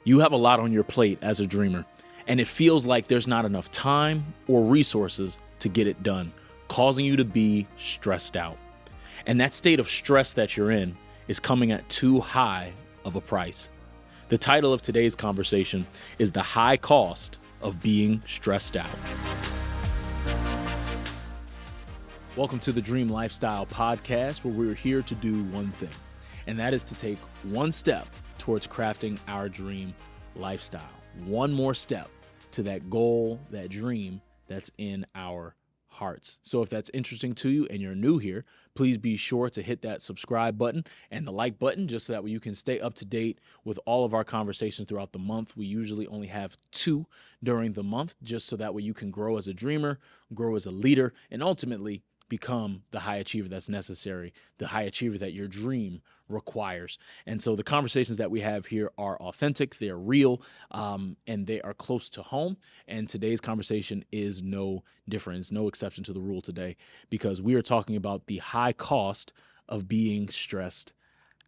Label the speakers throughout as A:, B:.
A: You have a lot on your plate as a dreamer, and it feels like there's not enough time or resources to get it done, causing you to be stressed out. And that state of stress that you're in is coming at too high of a price. The title of today's conversation is The High Cost of Being Stressed Out. Welcome to the Dream Lifestyle Podcast, where we're here to do one thing, and that is to take one step towards crafting our dream lifestyle. One more step to that goal, that dream that's in our hearts. So if that's interesting to you and you're new here, please be sure to hit that subscribe button and the like button just so that way you can stay up to date with all of our conversations throughout the month. We usually only have 2 during the month, just so that way you can grow as a dreamer, grow as a leader, and ultimately become the high achiever that's necessary, the high achiever that your dream requires. And so the conversations that we have here are authentic, they're real, and they are close to home. And today's conversation is no different. It's no exception to the rule today, because we are talking about the high cost of being stressed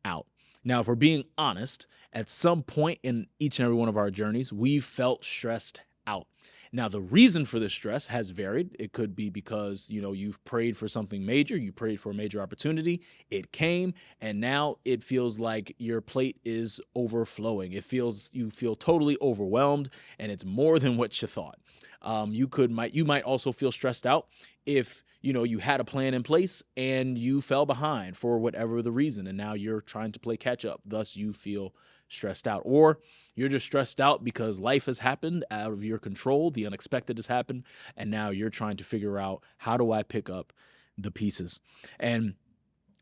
A: out. Now, if we're being honest, at some point in each and every one of our journeys, we've felt stressed out. Now, the reason for this stress has varied. It could be because, you've prayed for something major, you prayed for a major opportunity, it came, and now it feels like your plate is overflowing. You feel totally overwhelmed, and it's more than what you thought. You might also feel stressed out if you had a plan in place and you fell behind for whatever the reason, and now you're trying to play catch up. Thus, you feel stressed out, or you're just stressed out because life has happened out of your control. The unexpected has happened, and now you're trying to figure out, how do I pick up the pieces? And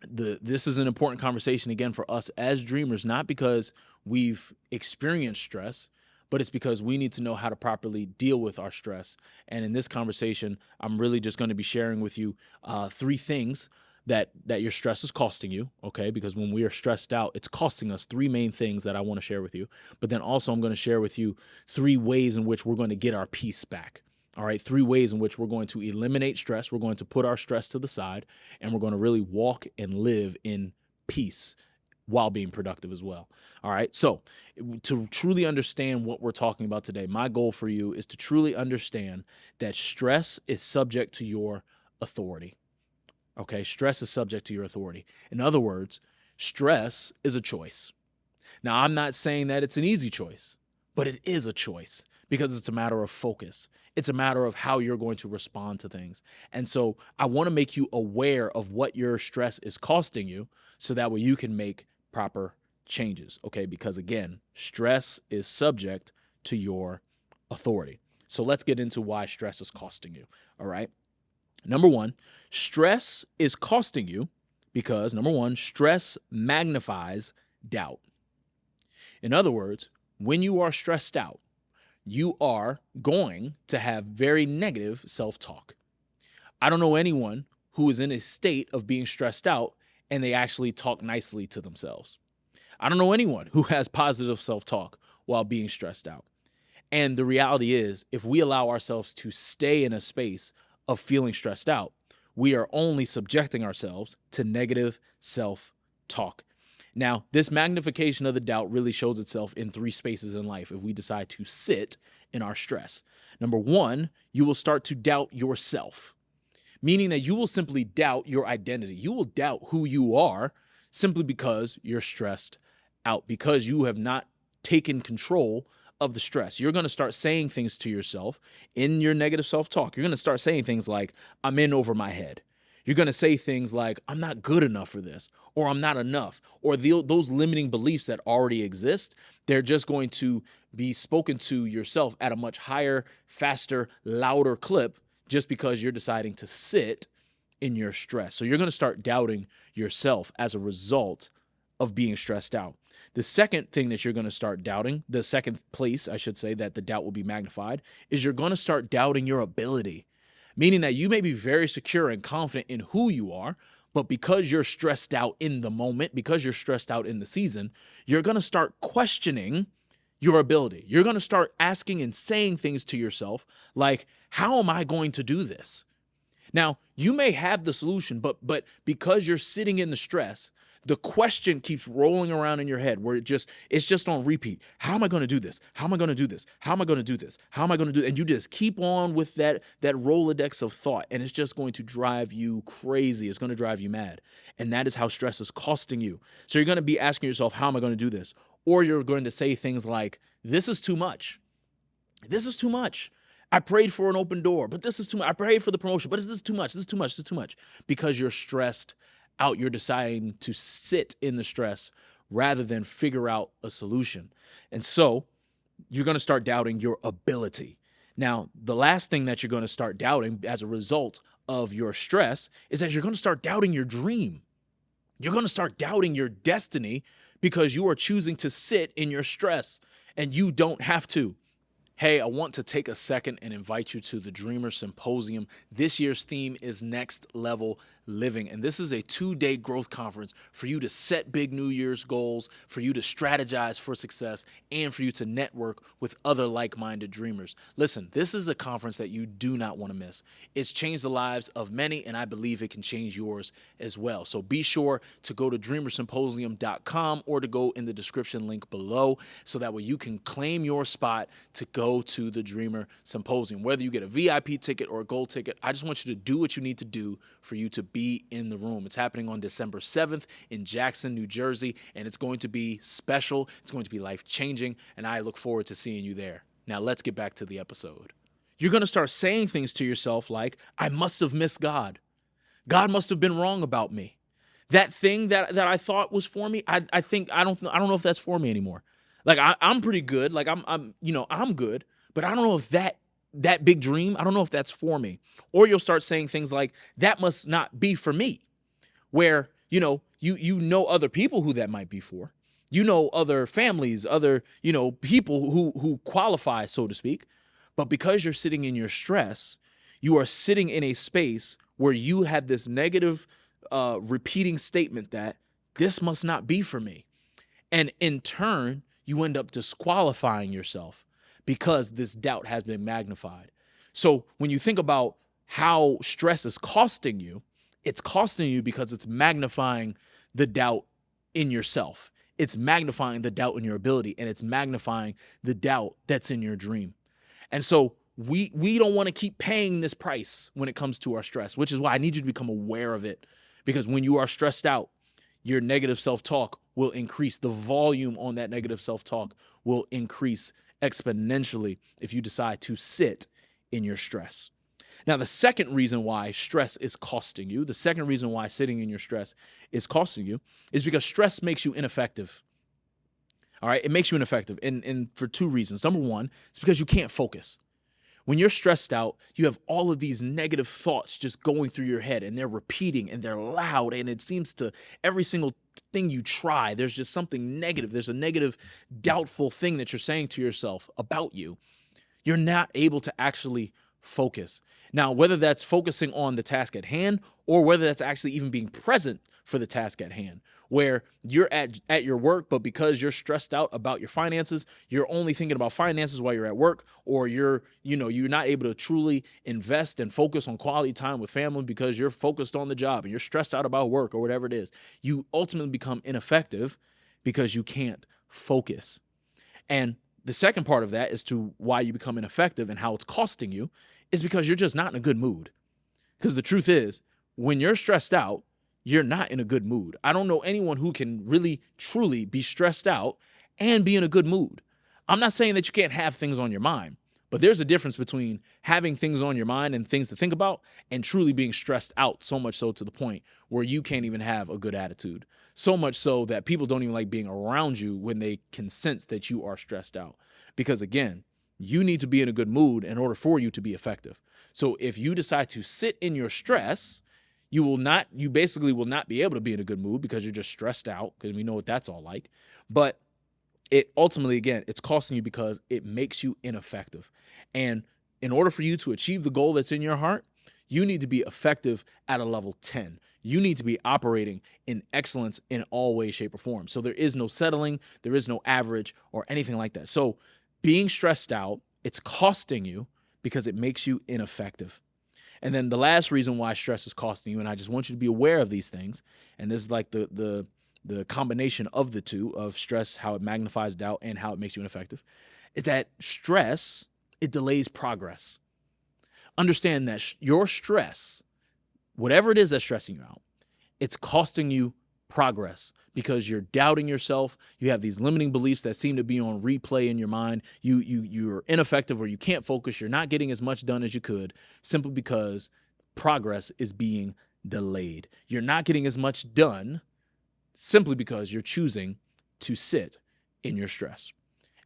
A: this is an important conversation, again, for us as dreamers, not because we've experienced stress, but it's because we need to know how to properly deal with our stress. And in this conversation, I'm really just going to be sharing with you 3 things that your stress is costing you, okay? Because when we are stressed out, it's costing us 3 main things that I want to share with you. But then also I'm going to share with you 3 ways in which we're going to get our peace back. All right, 3 ways in which we're going to eliminate stress. We're going to put our stress to the side, and we're going to really walk and live in peace while being productive as well. All right, so to truly understand what we're talking about today, my goal for you is to truly understand that stress is subject to your authority. Okay, stress is subject to your authority. In other words, stress is a choice. Now, I'm not saying that it's an easy choice, but it is a choice because it's a matter of focus. It's a matter of how you're going to respond to things. And so I want to make you aware of what your stress is costing you so that way you can make proper changes, okay? Because again, stress is subject to your authority. So let's get into why stress is costing you, all right? Number 1, stress is costing you because, number 1, stress magnifies doubt. In other words, when you are stressed out, you are going to have very negative self-talk. I don't know anyone who is in a state of being stressed out and they actually talk nicely to themselves. I don't know anyone who has positive self-talk while being stressed out. And the reality is, if we allow ourselves to stay in a space of feeling stressed out, we are only subjecting ourselves to negative self-talk. Now, this magnification of the doubt really shows itself in 3 spaces in life if we decide to sit in our stress. Number 1, you will start to doubt yourself, meaning that you will simply doubt your identity. You will doubt who you are simply because you're stressed out, because you have not taken control of the stress. You're going to start saying things to yourself in your negative self-talk. You're going to start saying things like, I'm in over my head. You're going to say things like, I'm not good enough for this, or I'm not enough, or those limiting beliefs that already exist. They're just going to be spoken to yourself at a much higher, faster, louder clip just because you're deciding to sit in your stress. So you're going to start doubting yourself as a result of being stressed out. The second thing that you're going to start doubting, the second place, I should say, that the doubt will be magnified, is you're going to start doubting your ability, meaning that you may be very secure and confident in who you are, but because you're stressed out in the moment, because you're stressed out in the season, you're going to start questioning your ability. You're going to start asking and saying things to yourself like, how am I going to do this? Now, you may have the solution, but because you're sitting in the stress, the question keeps rolling around in your head where it's just on repeat. How am I going to do this? How am I going to do this? How am I going to do this? How am I going to do it? And you just keep on with that Rolodex of thought, and it's just going to drive you crazy. It's going to drive you mad. And that is how stress is costing you. So you're going to be asking yourself, how am I going to do this? Or you're going to say things like, this is too much. This is too much. I prayed for an open door, but this is too much. I prayed for the promotion, but this is too much. This is too much. This is too much. Because you're stressed out. You're deciding to sit in the stress rather than figure out a solution. And so you're going to start doubting your ability. Now, the last thing that you're going to start doubting as a result of your stress is that you're going to start doubting your dream. You're going to start doubting your destiny because you are choosing to sit in your stress, and you don't have to. Hey, I want to take a second and invite you to the Dreamer Symposium. This year's theme is Next Level Living, and this is a 2-day growth conference for you to set big New Year's goals, for you to strategize for success, and for you to network with other like-minded dreamers. Listen, this is a conference that you do not want to miss. It's changed the lives of many, and I believe it can change yours as well. So be sure to go to dreamersymposium.com or to go in the description link below so that way you can claim your spot to go to the Dreamer Symposium. Whether you get a VIP ticket or a gold ticket, I just want you to do what you need to do for you to be in the room. It's happening on December 7th in Jackson, New Jersey, and it's going to be special. It's going to be life-changing, and I look forward to seeing you there. Now, let's get back to the episode. You're going to start saying things to yourself like, I must have missed God. God must have been wrong about me. That thing that I thought was for me, I don't know if that's for me anymore. Like I'm pretty good. Like I'm good, but I don't know if that big dream, I don't know if that's for me. Or you'll start saying things like, that must not be for me. Where, you know other people who that might be for. You know other families, other, people who qualify, so to speak. But because you're sitting in your stress, you are sitting in a space where you have this negative repeating statement that this must not be for me. And in turn, you end up disqualifying yourself because this doubt has been magnified. So when you think about how stress is costing you, it's costing you because it's magnifying the doubt in yourself. It's magnifying the doubt in your ability, and it's magnifying the doubt that's in your dream. And so we don't want to keep paying this price when it comes to our stress, which is why I need you to become aware of it. Because when you are stressed out, your negative self-talk will increase. The volume on that negative self-talk will increase exponentially if you decide to sit in your stress. Now, the second reason why stress is costing you, the second reason why sitting in your stress is costing you is because stress makes you ineffective. All right, it makes you ineffective. And for two reasons. Number one, it's because you can't focus. When you're stressed out, you have all of these negative thoughts just going through your head, and they're repeating and they're loud. And it seems to every single thing you try, there's just something negative. There's a negative, doubtful thing that you're saying to yourself about you. You're not able to actually focus. Now, whether that's focusing on the task at hand or whether that's actually even being present for the task at hand, where you're at your work, but because you're stressed out about your finances, you're only thinking about finances while you're at work, or you're not able to truly invest and focus on quality time with family because you're focused on the job and you're stressed out about work or whatever it is. You ultimately become ineffective because you can't focus. And the second part of that is to why you become ineffective and how it's costing you is because you're just not in a good mood. Because the truth is, when you're stressed out, you're not in a good mood. I don't know anyone who can really, truly be stressed out and be in a good mood. I'm not saying that you can't have things on your mind, but there's a difference between having things on your mind and things to think about and truly being stressed out, so much so to the point where you can't even have a good attitude. So much so that people don't even like being around you when they can sense that you are stressed out. Because again, you need to be in a good mood in order for you to be effective. So if you decide to sit in your stress, you basically will not be able to be in a good mood because you're just stressed out, because we know what that's all like. But it ultimately, again, it's costing you because it makes you ineffective. And in order for you to achieve the goal that's in your heart, you need to be effective at a level 10. You need to be operating in excellence in all ways, shape, or form. So there is no settling, there is no average or anything like that. So being stressed out, it's costing you because it makes you ineffective. And then the last reason why stress is costing you, and I just want you to be aware of these things, and this is like the the combination of the two, of stress, how it magnifies doubt, and how it makes you ineffective, is that stress, it delays progress. Understand that your stress, whatever it is that's stressing you out, it's costing you progress because you're doubting yourself. You have these limiting beliefs that seem to be on replay in your mind. You're ineffective, or you can't focus. You're not getting as much done as you could, simply because progress is being delayed. You're not getting as much done simply because you're choosing to sit in your stress.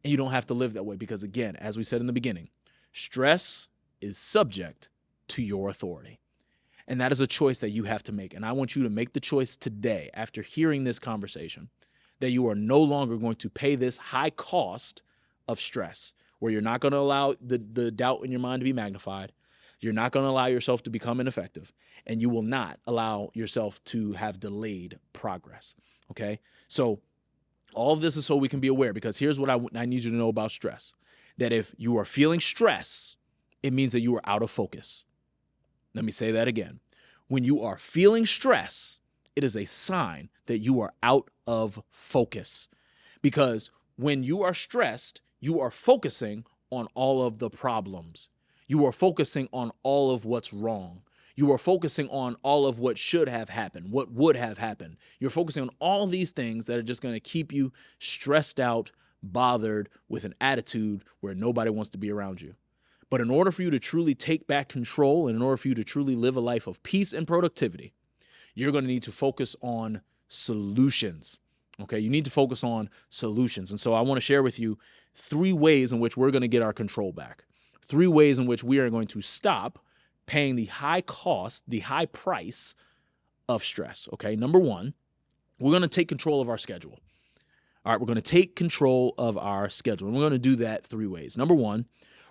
A: And you don't have to live that way because, again, as we said in the beginning, stress is subject to your authority. And that is a choice that you have to make. And I want you to make the choice today, after hearing this conversation, that you are no longer going to pay this high cost of stress, where you're not going to allow the doubt in your mind to be magnified. You're not going to allow yourself to become ineffective, and you will not allow yourself to have delayed progress. Okay? So all of this is so we can be aware, because here's what I need you to know about stress, that if you are feeling stress, it means that you are out of focus. Let me say that again. When you are feeling stress, it is a sign that you are out of focus. Because when you are stressed, you are focusing on all of the problems. You are focusing on all of what's wrong. You are focusing on all of what should have happened, what would have happened. You're focusing on all these things that are just going to keep you stressed out, bothered, with an attitude where nobody wants to be around you. But in order for you to truly take back control, and in order for you to truly live a life of peace and productivity, you're going to need to focus on solutions. Okay, you need to focus on solutions. And so I want to share with you 3 ways in which we're going to get our control back. 3 ways in which we are going to stop paying the high cost, the high price of stress. Okay, number 1, we're going to take control of our schedule. All right, we're going to take control of our schedule. And we're going to do that 3 ways. Number 1,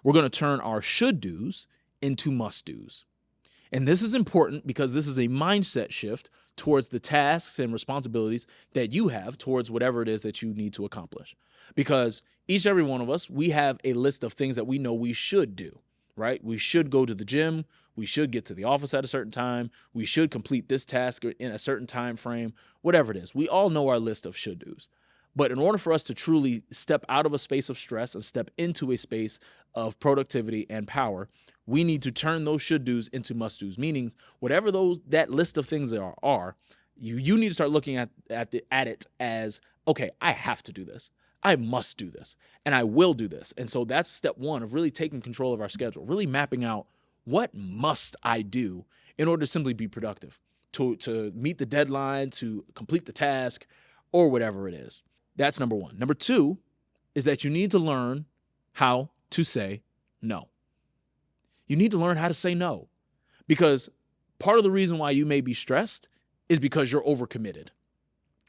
A: we're going to turn our should do's into must do's. And this is important because this is a mindset shift towards the tasks and responsibilities that you have towards whatever it is that you need to accomplish. Because each and every one of us, we have a list of things that we know we should do, right? We should go to the gym. We should get to the office at a certain time. We should complete this task in a certain time frame, whatever it is. We all know our list of should do's. But in order for us to truly step out of a space of stress and step into a space of productivity and power, we need to turn those should do's into must do's. Meaning, whatever that list of things are, you need to start looking at it as, okay, I have to do this. I must do this, and I will do this. And so that's step 1 of really taking control of our schedule, really mapping out what must I do in order to simply be productive, to meet the deadline, to complete the task, or whatever it is. That's number 1. Number 2 is that you need to learn how to say no. You need to learn how to say no, because part of the reason why you may be stressed is because you're overcommitted.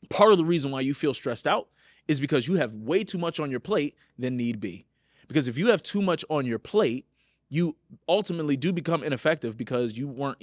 A: Part of the reason why you feel stressed out is because you have way too much on your plate than need be. Because if you have too much on your plate, you ultimately do become ineffective because you aren't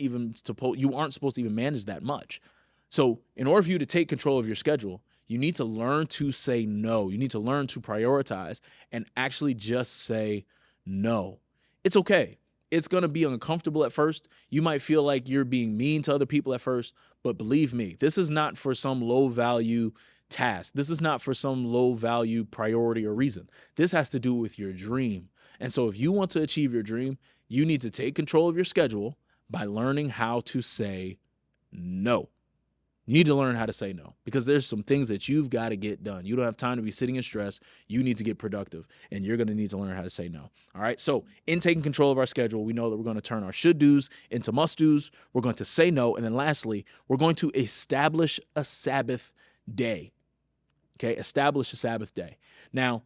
A: supposed to even manage that much. So in order for you to take control of your schedule, you need to learn to say no. You need to learn to prioritize and actually just say no. It's okay. It's going to be uncomfortable at first. You might feel like you're being mean to other people at first, but believe me, this is not for some low value task. This is not for some low value priority or reason. This has to do with your dream. And so if you want to achieve your dream, you need to take control of your schedule by learning how to say no. You need to learn how to say no, because there's some things that you've got to get done. You don't have time to be sitting in stress. You need to get productive, and you're going to need to learn how to say no. All right. So in taking control of our schedule, we know that we're going to turn our should do's into must do's. We're going to say no. And then lastly, we're going to establish a Sabbath day. Okay. Establish a Sabbath day. Now,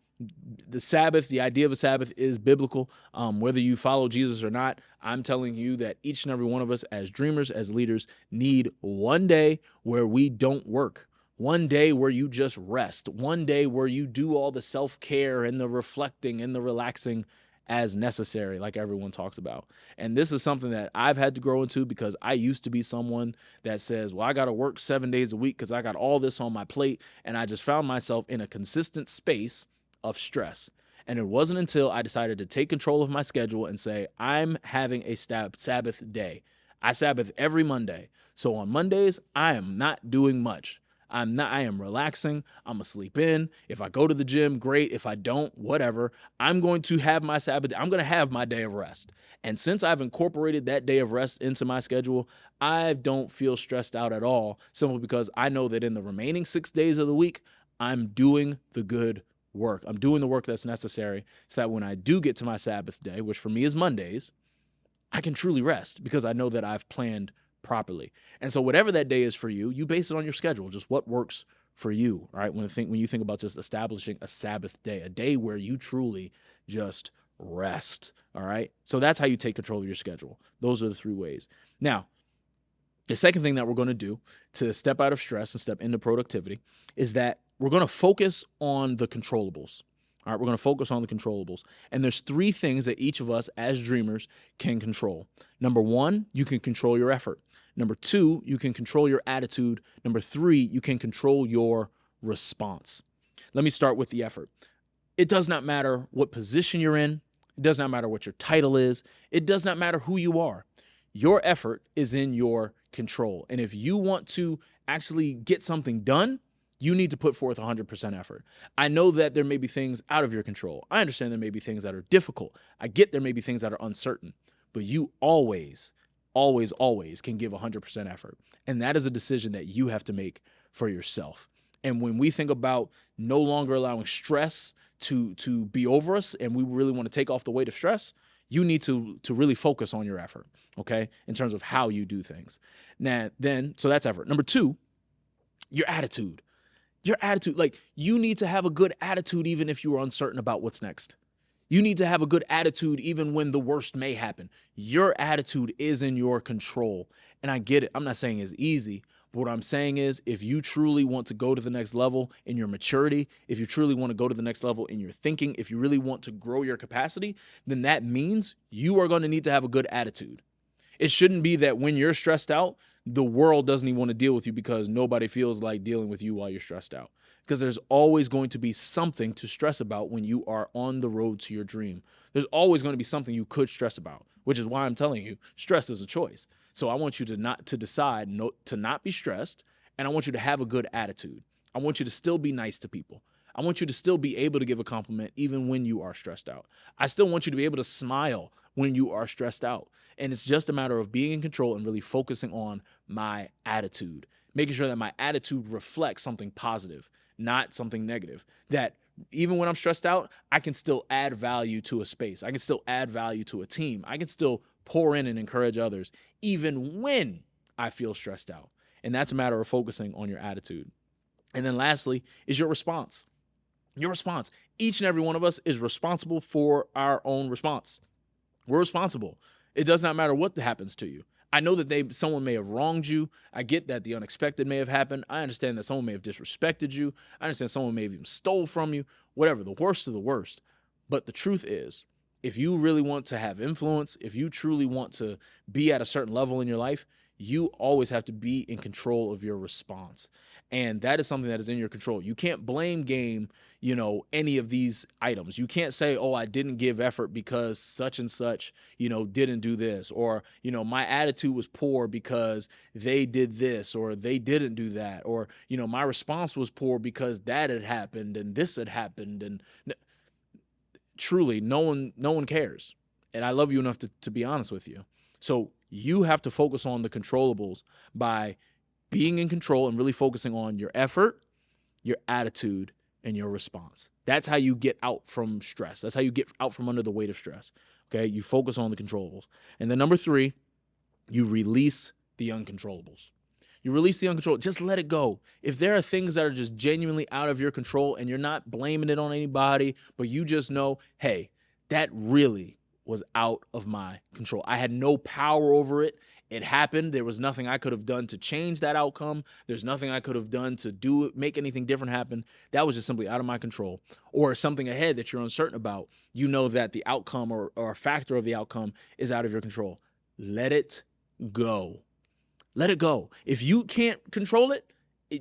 A: the Sabbath, the idea of a Sabbath is biblical. Whether you follow Jesus or not, I'm telling you that each and every one of us as dreamers, as leaders, need one day where we don't work. One day where you just rest. One day where you do all the self-care and the reflecting and the relaxing as necessary, like everyone talks about. And this is something that I've had to grow into, because I used to be someone that says, well, I got to work 7 days a week because I got all this on my plate. And I just found myself in a consistent space of stress. And it wasn't until I decided to take control of my schedule and say, I'm having a Sabbath day. I Sabbath every Monday. So on Mondays, I am not doing much. I am relaxing. I'm gonna sleep in. If I go to the gym, great. If I don't, whatever. I'm going to have my Sabbath. I'm going to have my day of rest. And since I've incorporated that day of rest into my schedule, I don't feel stressed out at all, simply because I know that in the remaining 6 days of the week, I'm doing the good work. I'm doing the work that's necessary so that when I do get to my Sabbath day, which for me is Mondays, I can truly rest because I know that I've planned properly. And so whatever that day is for you, you base it on your schedule, just what works for you, right? When you think about just establishing a Sabbath day, a day where you truly just rest, all right? So that's how you take control of your schedule. Those are the 3 ways. Now, the second thing that we're going to do to step out of stress and step into productivity is that we're going to focus on the controllables. All right, we're going to focus on the controllables. And there's 3 things that each of us as dreamers can control. Number 1, you can control your effort. Number 2, you can control your attitude. Number 3, you can control your response. Let me start with the effort. It does not matter what position you're in. It does not matter what your title is. It does not matter who you are. Your effort is in your control. And if you want to actually get something done, you need to put forth 100% effort. I know that there may be things out of your control. I understand there may be things that are difficult. I get there may be things that are uncertain, but you always can give 100% effort. And that is a decision that you have to make for yourself. And when we think about no longer allowing stress to be over us, and we really want to take off the weight of stress, you need to really focus on your effort, okay, in terms of how you do things. So that's effort. Number 2, your attitude. Your attitude, like you need to have a good attitude even if you are uncertain about what's next. You need to have a good attitude even when the worst may happen. Your attitude is in your control. And I get it. I'm not saying it's easy, but what I'm saying is if you truly want to go to the next level in your maturity, if you truly want to go to the next level in your thinking, if you really want to grow your capacity, then that means you are going to need to have a good attitude. It shouldn't be that when you're stressed out, the world doesn't even want to deal with you because nobody feels like dealing with you while you're stressed out. Because there's always going to be something to stress about when you are on the road to your dream. There's always going to be something you could stress about, which is why I'm telling you, stress is a choice. So I want you to decide to not be stressed, and I want you to have a good attitude. I want you to still be nice to people. I want you to still be able to give a compliment even when you are stressed out. I still want you to be able to smile when you are stressed out. And it's just a matter of being in control and really focusing on my attitude, making sure that my attitude reflects something positive, not something negative. That even when I'm stressed out, I can still add value to a space. I can still add value to a team. I can still pour in and encourage others, even when I feel stressed out. And that's a matter of focusing on your attitude. And then lastly is your response. Your response. Each and every one of us is responsible for our own response. We're responsible. It does not matter what happens to you. I know that someone may have wronged you. I get that the unexpected may have happened. I understand that someone may have disrespected you. I understand someone may have even stole from you. Whatever, the worst of the worst. But the truth is, if you really want to have influence, if you truly want to be at a certain level in your life, you always have to be in control of your response. And that is something that is in your control. You can't blame game, any of these items. You can't say, oh, I didn't give effort because such and such, didn't do this. Or, my attitude was poor because they did this or they didn't do that. Or, my response was poor because that had happened and this had happened. And truly, no one cares. And I love you enough to be honest with you. So you have to focus on the controllables by being in control and really focusing on your effort, your attitude, and your response. That's how you get out from stress. That's how you get out from under the weight of stress. Okay, you focus on the controllables. And then number 3, you release the uncontrollables. You release the uncontrollables. Just let it go. If there are things that are just genuinely out of your control and you're not blaming it on anybody, but you just know, hey, that really was out of my control. I had no power over it. It happened. There was nothing I could have done to change that outcome. There's nothing I could have done to make anything different happen. That was just simply out of my control. Or something ahead that you're uncertain about. You know that the outcome or a factor of the outcome is out of your control. Let it go. Let it go. If you can't control it,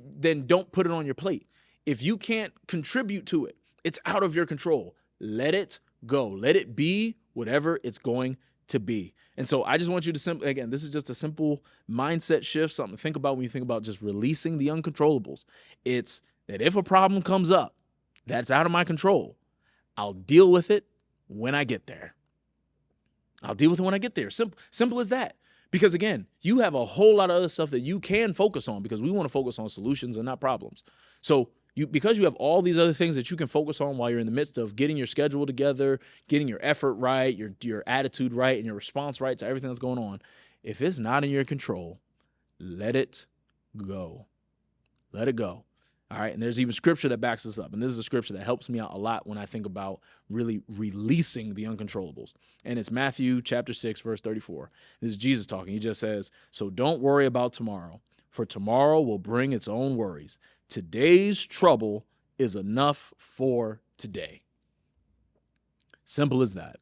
A: then don't put it on your plate. If you can't contribute to it, it's out of your control. Let it go. Let it be whatever it's going to be. And so I just want you to again, this is just a simple mindset shift, something to think about when you think about just releasing the uncontrollables. It's that if a problem comes up that's out of my control, I'll deal with it when I get there. I'll deal with it when I get there. Simple as that. Because again, you have a whole lot of other stuff that you can focus on, because we want to focus on solutions and not problems. So because you have all these other things that you can focus on while you're in the midst of getting your schedule together, getting your effort right, your attitude right, and your response right to everything that's going on, if it's not in your control, let it go. Let it go. All right. And there's even scripture that backs this up. And this is a scripture that helps me out a lot when I think about really releasing the uncontrollables. And it's Matthew chapter 6, verse 34. This is Jesus talking. He just says, "So don't worry about tomorrow, for tomorrow will bring its own worries. Today's trouble is enough for today." Simple as that.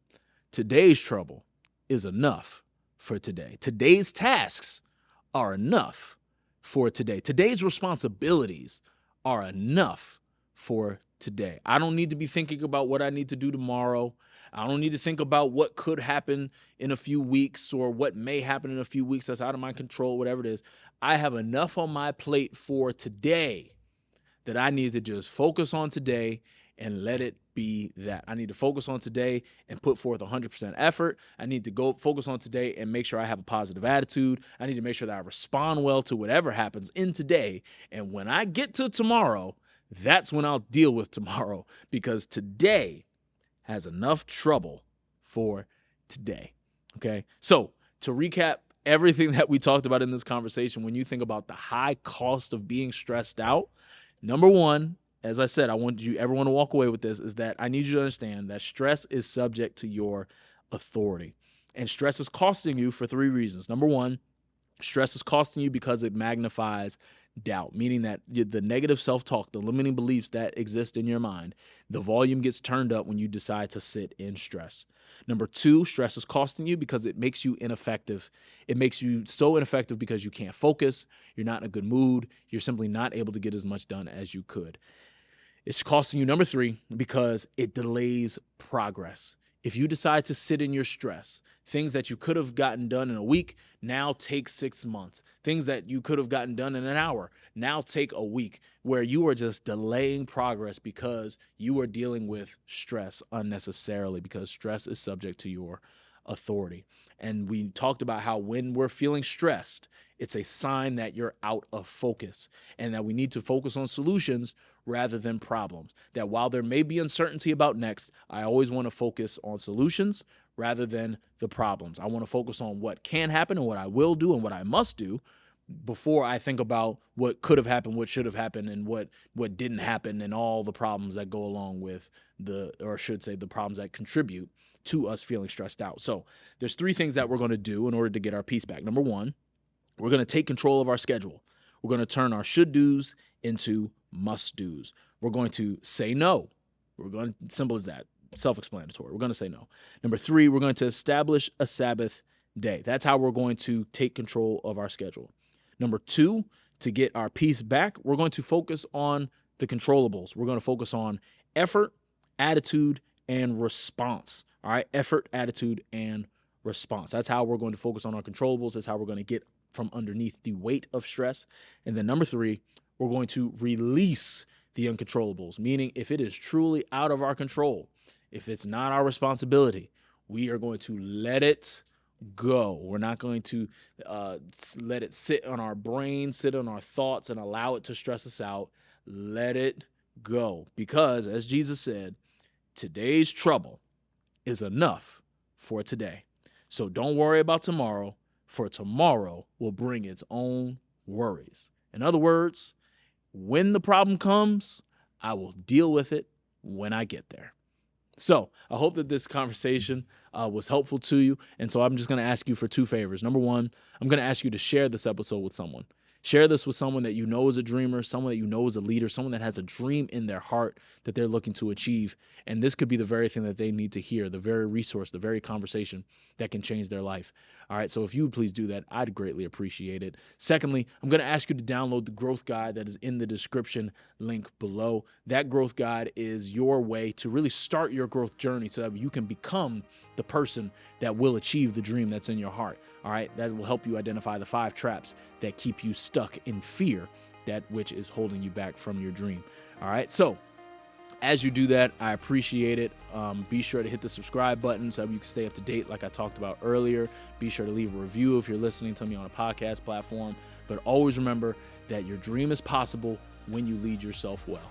A: Today's trouble is enough for today. Today's tasks are enough for today. Today's responsibilities are enough for today. I don't need to be thinking about what I need to do tomorrow. I don't need to think about what could happen in a few weeks or what may happen in a few weeks that's out of my control, whatever it is. I have enough on my plate for today that I need to just focus on today and let it be that. I need to focus on today and put forth 100% effort. I need to go focus on today and make sure I have a positive attitude. I need to make sure that I respond well to whatever happens in today. And when I get to tomorrow, that's when I'll deal with tomorrow, because today has enough trouble for today. Okay. So to recap everything that we talked about in this conversation, when you think about the high cost of being stressed out, number one, as I said, I want everyone to walk away with this, is that I need you to understand that stress is subject to your authority. And stress is costing you for three reasons. Number one, stress is costing you because it magnifies doubt, meaning that the negative self-talk, the limiting beliefs that exist in your mind, the volume gets turned up when you decide to sit in stress. Number two, stress is costing you because it makes you ineffective. It makes you so ineffective because you can't focus, you're not in a good mood, you're simply not able to get as much done as you could. It's costing you, number three, because it delays progress. If you decide to sit in your stress, things that you could have gotten done in a week now take 6 months. Things that you could have gotten done in an hour now take a week, where you are just delaying progress because you are dealing with stress unnecessarily, because stress is subject to your authority. And we talked about how when we're feeling stressed, it's a sign that you're out of focus and that we need to focus on solutions rather than problems. That while there may be uncertainty about next, I always want to focus on solutions rather than the problems. I want to focus on what can happen and what I will do and what I must do before I think about what could have happened, what should have happened, and what didn't happen, and all the problems that go along with the problems that contribute to us feeling stressed out. So there's three things that we're going to do in order to get our peace back. Number one, we're going to take control of our schedule. We're going to turn our should do's into must do's. We're going to say no. Simple as that, self-explanatory. We're going to say no. Number three, we're going to establish a Sabbath day. That's how we're going to take control of our schedule. Number two, to get our peace back, we're going to focus on the controllables. We're going to focus on effort, attitude, and response. All right, effort, attitude, and response. That's how we're going to focus on our controllables. That's how we're going to get from underneath the weight of stress. And then number three, we're going to release the uncontrollables, meaning if it is truly out of our control, if it's not our responsibility, we are going to let it go. We're not going to let it sit on our brain, sit on our thoughts, and allow it to stress us out. Let it go. Because, as Jesus said, today's trouble is enough for today. So don't worry about tomorrow, for tomorrow will bring its own worries. In other words, when the problem comes, I will deal with it when I get there. So I hope that this conversation was helpful to you. And so I'm just going to ask you for two favors. Number one, I'm going to ask you to share this episode with someone. Share this with someone that you know is a dreamer, someone that you know is a leader, someone that has a dream in their heart that they're looking to achieve. And this could be the very thing that they need to hear, the very resource, the very conversation that can change their life. All right, so if you would please do that, I'd greatly appreciate it. Secondly, I'm going to ask you to download the growth guide that is in the description link below. That growth guide is your way to really start your growth journey so that you can become the person that will achieve the dream that's in your heart. All right, that will help you identify the 5 traps that keep you stuck in fear, that which is holding you back from your dream. All right, so as you do that, I appreciate it. Be sure to hit the subscribe button so you can stay up to date like I talked about earlier. Be sure to leave a review if you're listening to me on a podcast platform. But always remember that your dream is possible when you lead yourself well.